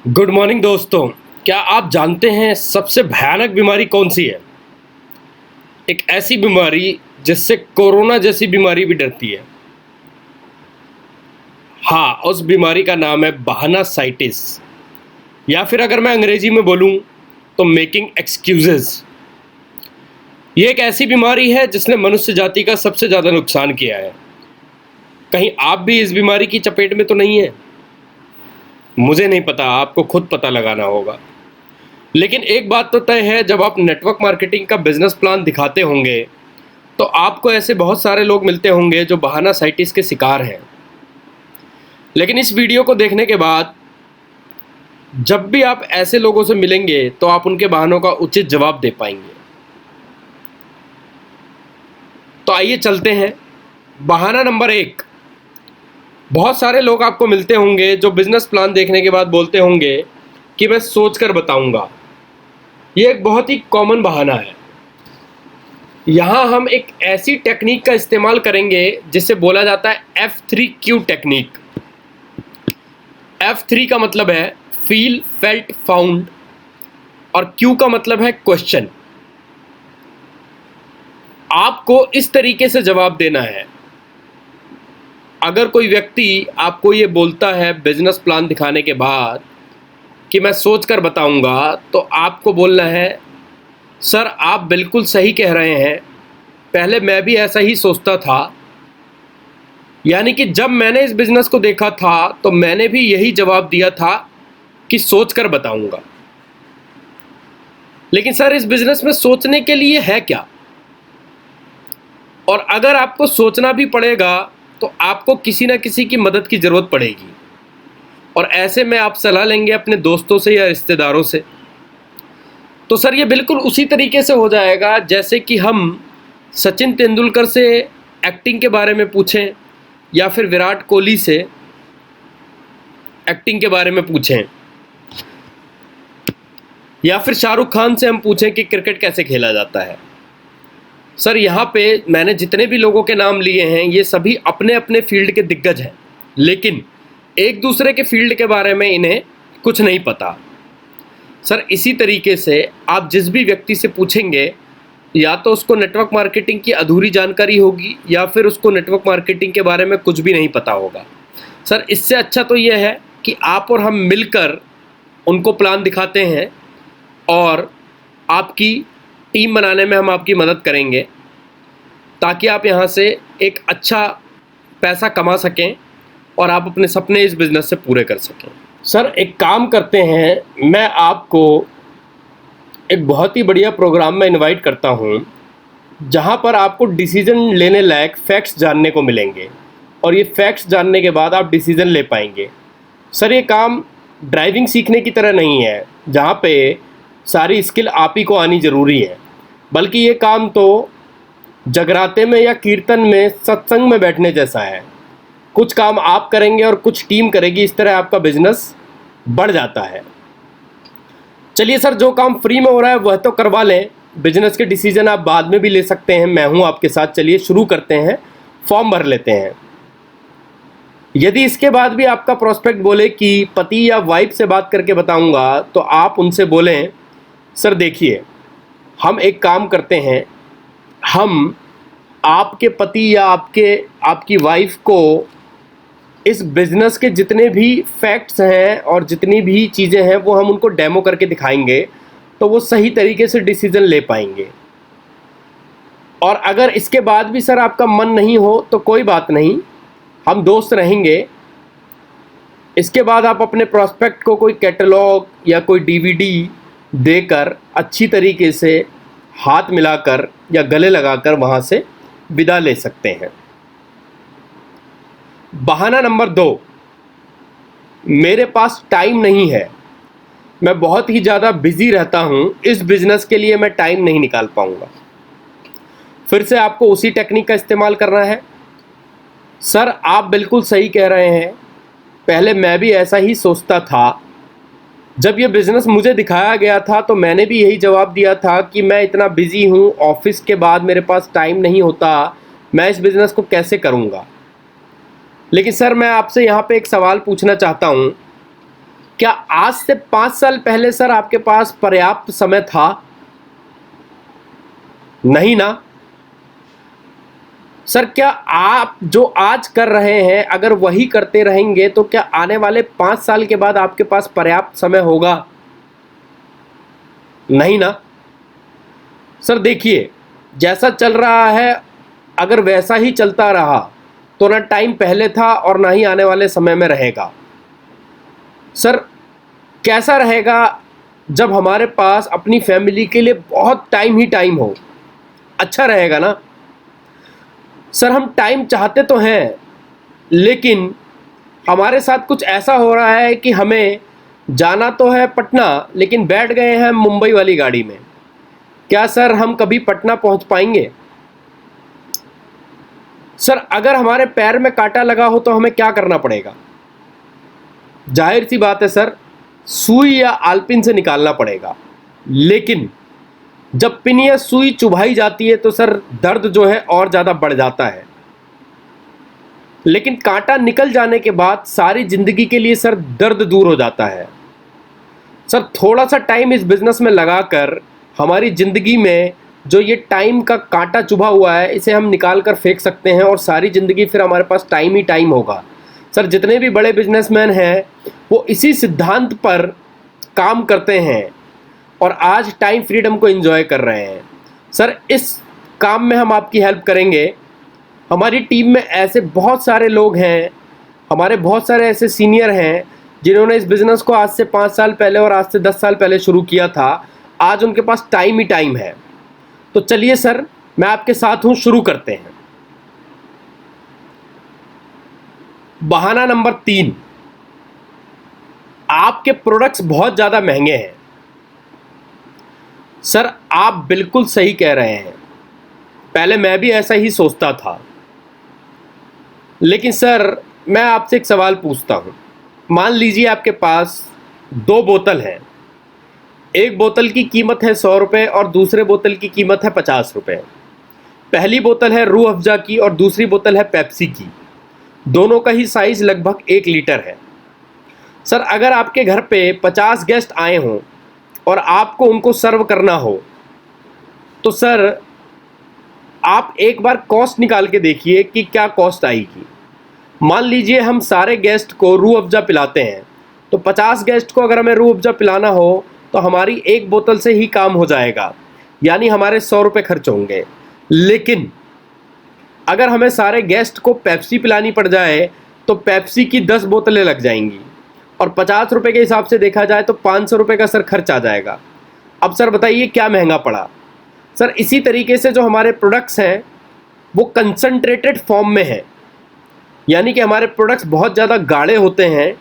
Good morning दोस्तों। क्या आप जानते हैं सबसे भयानक बीमारी कौन सी है? एक ऐसी बीमारी जिससे कोरोना जैसी बीमारी भी डरती है। हाँ, उस बीमारी का नाम है बहानासाइटिस, या फिर अगर मैं अंग्रेजी में बोलूं तो मेकिंग एक्सक्यूजेज। ये एक ऐसी बीमारी है जिसने मनुष्य जाति का सबसे ज़्यादा नुकसान किया है। कहीं आप भी इस बीमारी की चपेट में तो नहीं है? मुझे नहीं पता, आपको खुद पता लगाना होगा। लेकिन एक बात तो तय है, जब आप नेटवर्क मार्केटिंग का बिजनेस प्लान दिखाते होंगे तो आपको ऐसे बहुत सारे लोग मिलते होंगे जो बहानासाइटिस के शिकार हैं। लेकिन इस वीडियो को देखने के बाद जब भी आप ऐसे लोगों से मिलेंगे तो आप उनके बहानों का उचित जवाब दे पाएंगे। तो आइए चलते हैं। बहाना नंबर 1। बहुत सारे लोग आपको मिलते होंगे जो बिजनेस प्लान देखने के बाद बोलते होंगे कि मैं सोच कर बताऊंगा। ये एक बहुत ही कॉमन बहाना है। यहाँ हम एक ऐसी टेक्निक का इस्तेमाल करेंगे जिसे बोला जाता है F3Q टेक्निक। F3 का मतलब है फील, फेल्ट, फाउंड, और Q का मतलब है क्वेश्चन। आपको इस तरीके से जवाब देना है। अगर कोई व्यक्ति आपको ये बोलता है बिजनेस प्लान दिखाने के बाद कि मैं सोच कर बताऊंगा, तो आपको बोलना है, सर आप बिल्कुल सही कह रहे हैं, पहले मैं भी ऐसा ही सोचता था। यानी कि जब मैंने इस बिज़नेस को देखा था तो मैंने भी यही जवाब दिया था कि सोच कर बताऊंगा। लेकिन सर इस बिज़नेस में सोचने के लिए है क्या? और अगर आपको सोचना भी पड़ेगा तो आपको किसी ना किसी की मदद की ज़रूरत पड़ेगी, और ऐसे में आप सलाह लेंगे अपने दोस्तों से या रिश्तेदारों से। तो सर ये बिल्कुल उसी तरीके से हो जाएगा जैसे कि हम सचिन तेंदुलकर से एक्टिंग के बारे में पूछें, या फिर विराट कोहली से एक्टिंग के बारे में पूछें, या फिर शाहरुख खान से हम पूछें कि क्रिकेट कैसे खेला जाता है। सर यहाँ पे मैंने जितने भी लोगों के नाम लिए हैं ये सभी अपने अपने फील्ड के दिग्गज हैं, लेकिन एक दूसरे के फील्ड के बारे में इन्हें कुछ नहीं पता। सर इसी तरीके से आप जिस भी व्यक्ति से पूछेंगे, या तो उसको नेटवर्क मार्केटिंग की अधूरी जानकारी होगी, या फिर उसको नेटवर्क मार्केटिंग के बारे में कुछ भी नहीं पता होगा। सर इससे अच्छा तो यह है कि आप और हम मिलकर उनको प्लान दिखाते हैं, और आपकी टीम बनाने में हम आपकी मदद करेंगे, ताकि आप यहाँ से एक अच्छा पैसा कमा सकें और आप अपने सपने इस बिज़नेस से पूरे कर सकें। सर एक काम करते हैं, मैं आपको एक बहुत ही बढ़िया प्रोग्राम में इनवाइट करता हूँ, जहाँ पर आपको डिसीजन लेने लायक फैक्ट्स जानने को मिलेंगे, और ये फैक्ट्स जानने के बाद आप डिसीजन ले पाएंगे। सर ये काम ड्राइविंग सीखने की तरह नहीं है, जहाँ पे सारी स्किल आप ही को आनी ज़रूरी है, बल्कि ये काम तो जगराते में या कीर्तन में, सत्संग में बैठने जैसा है। कुछ काम आप करेंगे और कुछ टीम करेगी, इस तरह आपका बिजनेस बढ़ जाता है। चलिए सर, जो काम फ्री में हो रहा है वह तो करवा लें, बिजनेस के डिसीजन आप बाद में भी ले सकते हैं, मैं हूं आपके साथ। चलिए शुरू करते हैं, फॉर्म भर लेते हैं। यदि इसके बाद भी आपका प्रोस्पेक्ट बोले कि पति या वाइफ से बात करके बताऊंगा, तो आप उनसे बोलें, सर देखिए हम एक काम करते हैं, हम आपके पति या आपकी वाइफ को इस बिज़नेस के जितने भी फैक्ट्स हैं और जितनी भी चीज़ें हैं वो हम उनको डेमो करके दिखाएंगे, तो वो सही तरीके से डिसीज़न ले पाएंगे। और अगर इसके बाद भी सर आपका मन नहीं हो तो कोई बात नहीं, हम दोस्त रहेंगे। इसके बाद आप अपने प्रॉस्पेक्ट को कोई कैटलॉग या कोई डीवीडी देकर अच्छी तरीके से हाथ मिलाकर या गले लगाकर वहाँ से विदा ले सकते हैं। बहाना नंबर 2, मेरे पास टाइम नहीं है, मैं बहुत ही ज़्यादा बिजी रहता हूँ, इस बिज़नेस के लिए मैं टाइम नहीं निकाल पाऊँगा। फिर से आपको उसी टेक्निक का इस्तेमाल करना है। सर आप बिल्कुल सही कह रहे हैं, पहले मैं भी ऐसा ही सोचता था। जब ये बिज़नेस मुझे दिखाया गया था तो मैंने भी यही जवाब दिया था कि मैं इतना बिजी हूँ, ऑफिस के बाद मेरे पास टाइम नहीं होता, मैं इस बिज़नेस को कैसे करूँगा। लेकिन सर मैं आपसे यहाँ पे एक सवाल पूछना चाहता हूँ, क्या आज से 5 साल पहले सर आपके पास पर्याप्त समय था? नहीं ना। सर क्या आप जो आज कर रहे हैं अगर वही करते रहेंगे तो क्या आने वाले 5 साल के बाद आपके पास पर्याप्त समय होगा? नहीं ना। सर देखिए, जैसा चल रहा है अगर वैसा ही चलता रहा तो ना टाइम पहले था और ना ही आने वाले समय में रहेगा। सर कैसा रहेगा जब हमारे पास अपनी फैमिली के लिए बहुत टाइम ही टाइम हो? अच्छा रहेगा ना। सर हम टाइम चाहते तो हैं, लेकिन हमारे साथ कुछ ऐसा हो रहा है कि हमें जाना तो है पटना, लेकिन बैठ गए हैं मुंबई वाली गाड़ी में। क्या सर हम कभी पटना पहुंच पाएंगे? सर अगर हमारे पैर में कांटा लगा हो तो हमें क्या करना पड़ेगा? जाहिर सी बात है सर, सुई या आलपिन से निकालना पड़ेगा। लेकिन जब पिन या सुई चुभाई जाती है तो सर दर्द जो है और ज़्यादा बढ़ जाता है। लेकिन कांटा निकल जाने के बाद सारी ज़िंदगी के लिए सर दर्द दूर हो जाता है। सर थोड़ा सा टाइम इस बिज़नेस में लगाकर हमारी ज़िंदगी में जो ये टाइम का कांटा चुभा हुआ है इसे हम निकाल कर फेंक सकते हैं और सारी ज़िंदगी फिर हमारे पास टाइम ही टाइम होगा। सर जितने भी बड़े बिजनेसमैन हैं वो इसी सिद्धांत पर काम करते हैं और आज टाइम फ्रीडम को एंजॉय कर रहे हैं। सर इस काम में हम आपकी हेल्प करेंगे। हमारी टीम में ऐसे बहुत सारे लोग हैं, हमारे बहुत सारे ऐसे सीनियर हैं जिन्होंने इस बिज़नेस को आज से 5 साल पहले और आज से 10 साल पहले शुरू किया था। आज उनके पास टाइम ही टाइम है। तो चलिए सर, मैं आपके साथ हूँ, शुरू करते हैं। बहाना नंबर 3, आपके प्रोडक्ट्स बहुत ज़्यादा महंगे हैं। सर आप बिल्कुल सही कह रहे हैं, पहले मैं भी ऐसा ही सोचता था। लेकिन सर मैं आपसे एक सवाल पूछता हूँ। मान लीजिए आपके पास 2 बोतल हैं, एक बोतल की कीमत है 100 रुपये और दूसरे बोतल की कीमत है 50 रुपये। पहली बोतल है रूह अफ़ज़ा की और दूसरी बोतल है पेप्सी की। दोनों का ही साइज़ लगभग 1 लीटर है। सर अगर आपके घर पे 50 गेस्ट आए हों और आपको उनको सर्व करना हो तो सर आप एक बार कॉस्ट निकाल के देखिए कि क्या कॉस्ट आएगी। मान लीजिए हम सारे गेस्ट को रूह अफ़ज़ा पिलाते हैं, तो 50 गेस्ट को अगर हमें रूह अफ़ज़ा पिलाना हो तो हमारी एक बोतल से ही काम हो जाएगा, यानी हमारे 100 रुपये खर्च होंगे। लेकिन अगर हमें सारे गेस्ट को पेप्सी पिलानी पड़ जाए तो पेप्सी की 10 बोतलें लग जाएंगी और 50 रुपये के हिसाब से देखा जाए तो 500 रुपये का सर खर्च आ जाएगा। अब सर बताइए क्या महंगा पड़ा? सर इसी तरीके से जो हमारे प्रोडक्ट्स हैं वो कंसंट्रेटेड फॉर्म में हैं, यानी कि हमारे प्रोडक्ट्स बहुत ज़्यादा गाढ़े होते हैं,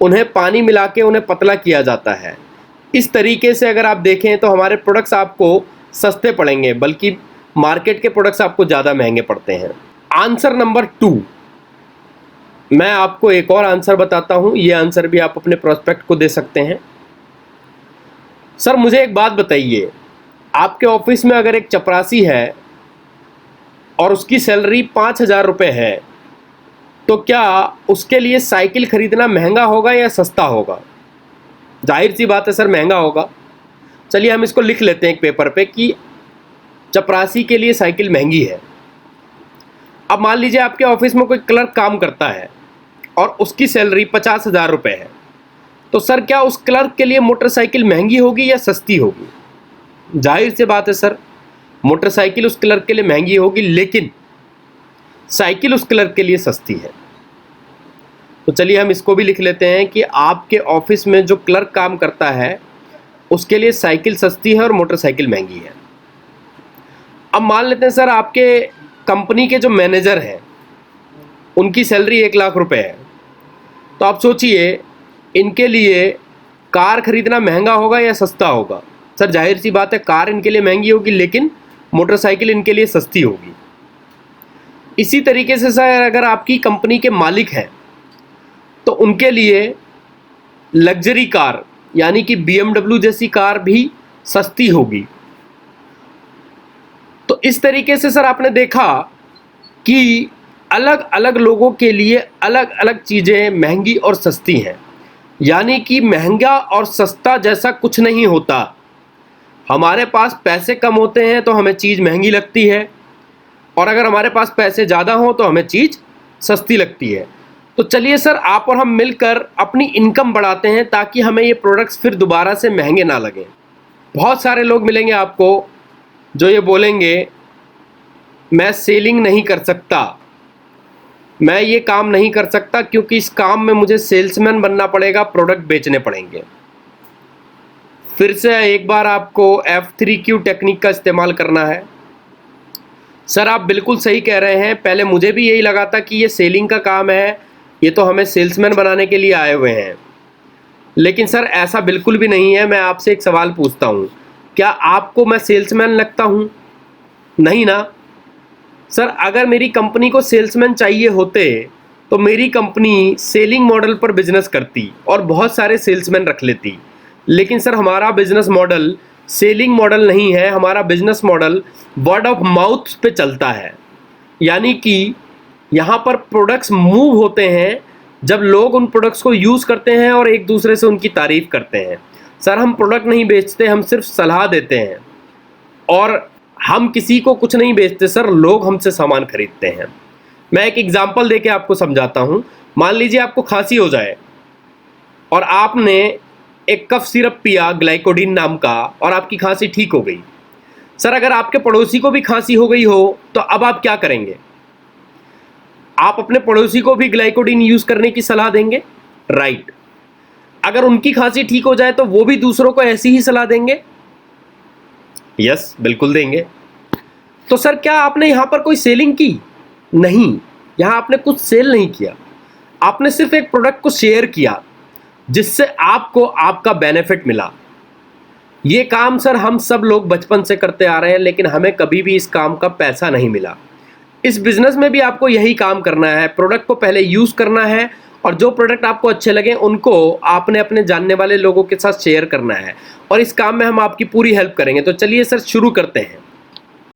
उन्हें पानी मिला के उन्हें पतला किया जाता है। इस तरीके से अगर आप देखें तो हमारे प्रोडक्ट्स आपको सस्ते पड़ेंगे, बल्कि मार्केट के प्रोडक्ट्स आपको ज़्यादा महंगे पड़ते हैं। आंसर नंबर 2, मैं आपको एक और आंसर बताता हूँ, ये आंसर भी आप अपने प्रोस्पेक्ट को दे सकते हैं। सर मुझे एक बात बताइए, आपके ऑफिस में अगर एक चपरासी है और उसकी सैलरी 5,000 रुपये है तो क्या उसके लिए साइकिल खरीदना महंगा होगा या सस्ता होगा? जाहिर सी बात है सर महंगा होगा। चलिए हम इसको लिख लेते हैं एक पेपर पे कि चपरासी के लिए साइकिल महंगी है। अब मान लीजिए आपके ऑफिस में कोई क्लर्क काम करता है और उसकी सैलरी 50,000 रुपये है, तो सर क्या उस क्लर्क के लिए मोटरसाइकिल महंगी होगी या सस्ती होगी? जाहिर सी बात है सर, मोटरसाइकिल उस क्लर्क के लिए महंगी होगी, लेकिन साइकिल उस क्लर्क के लिए सस्ती है। तो चलिए हम इसको भी लिख लेते हैं कि आपके ऑफिस में जो क्लर्क काम करता है उसके लिए साइकिल सस्ती है और मोटरसाइकिल महंगी है। अब मान लेते हैं सर आपके कंपनी के जो मैनेजर हैं उनकी सैलरी 1 लाख रुपए है, तो आप सोचिए इनके लिए कार खरीदना महंगा होगा या सस्ता होगा? सर जाहिर सी बात है कार इनके लिए महंगी होगी, लेकिन मोटरसाइकिल इनके लिए सस्ती होगी। इसी तरीके से सर अगर आपकी कंपनी के मालिक हैं तो उनके लिए लग्जरी कार यानी कि BMW जैसी कार भी सस्ती होगी। तो इस तरीके से सर आपने देखा कि अलग अलग लोगों के लिए अलग अलग चीज़ें महंगी और सस्ती हैं। यानी कि महंगा और सस्ता जैसा कुछ नहीं होता। हमारे पास पैसे कम होते हैं तो हमें चीज़ महंगी लगती है, और अगर हमारे पास पैसे ज़्यादा हों तो हमें चीज़ सस्ती लगती है। तो चलिए सर, आप और हम मिलकर अपनी इनकम बढ़ाते हैं ताकि हमें ये प्रोडक्ट्स फिर दोबारा से महंगे ना लगें। बहुत सारे लोग मिलेंगे आपको जो ये बोलेंगे, मैं सेलिंग नहीं कर सकता, मैं ये काम नहीं कर सकता क्योंकि इस काम में मुझे सेल्समैन बनना पड़ेगा, प्रोडक्ट बेचने पड़ेंगे। फिर से एक बार आपको F3Q टेक्निक का इस्तेमाल करना है। सर आप बिल्कुल सही कह रहे हैं, पहले मुझे भी यही लगा था कि ये सेलिंग का काम है, ये तो हमें सेल्समैन बनाने के लिए आए हुए हैं। लेकिन सर ऐसा बिल्कुल भी नहीं है। मैं आपसे एक सवाल पूछता हूँ, क्या आपको मैं सेल्समैन लगता हूँ? नहीं ना। सर अगर मेरी कंपनी को सेल्समैन चाहिए होते तो मेरी कंपनी सेलिंग मॉडल पर बिजनेस करती और बहुत सारे सेल्समैन रख लेती। लेकिन सर हमारा बिजनेस मॉडल सेलिंग मॉडल नहीं है, हमारा business model word of mouth पे चलता है। यानी कि यहाँ पर प्रोडक्ट्स मूव होते हैं जब लोग उन प्रोडक्ट्स को यूज़ करते हैं और एक दूसरे से उनकी तारीफ़ करते हैं। सर हम प्रोडक्ट नहीं बेचते, हम सिर्फ सलाह देते हैं, और हम किसी को कुछ नहीं बेचते सर, लोग हमसे सामान खरीदते हैं। मैं एक एग्जांपल देके आपको समझाता हूँ। मान लीजिए आपको खांसी हो जाए और आपने एक कफ सिरप पिया ग्लाइकोडिन नाम का और आपकी खांसी ठीक हो गई। सर अगर आपके पड़ोसी को भी खांसी हो गई हो तो अब आप क्या करेंगे? आप अपने पड़ोसी को भी ग्लाइकोडिन यूज करने की सलाह देंगे, राइट? अगर उनकी खांसी ठीक हो जाए तो वो भी दूसरों को ऐसी ही सलाह देंगे? यस, बिल्कुल देंगे। तो सर क्या आपने यहां पर कोई सेलिंग की? नहीं, यहां आपने कुछ सेल नहीं किया, आपने सिर्फ एक प्रोडक्ट को शेयर किया जिससे आपको आपका बेनिफिट मिला। ये काम सर हम सब लोग बचपन से करते आ रहे हैं, लेकिन हमें कभी भी इस काम का पैसा नहीं मिला। इस बिजनेस में भी आपको यही काम करना है, प्रोडक्ट को पहले यूज करना है और जो प्रोडक्ट आपको अच्छे लगे उनको आपने अपने जानने वाले लोगों के साथ शेयर करना है, और इस काम में हम आपकी पूरी हेल्प करेंगे। तो चलिए सर शुरू करते हैं।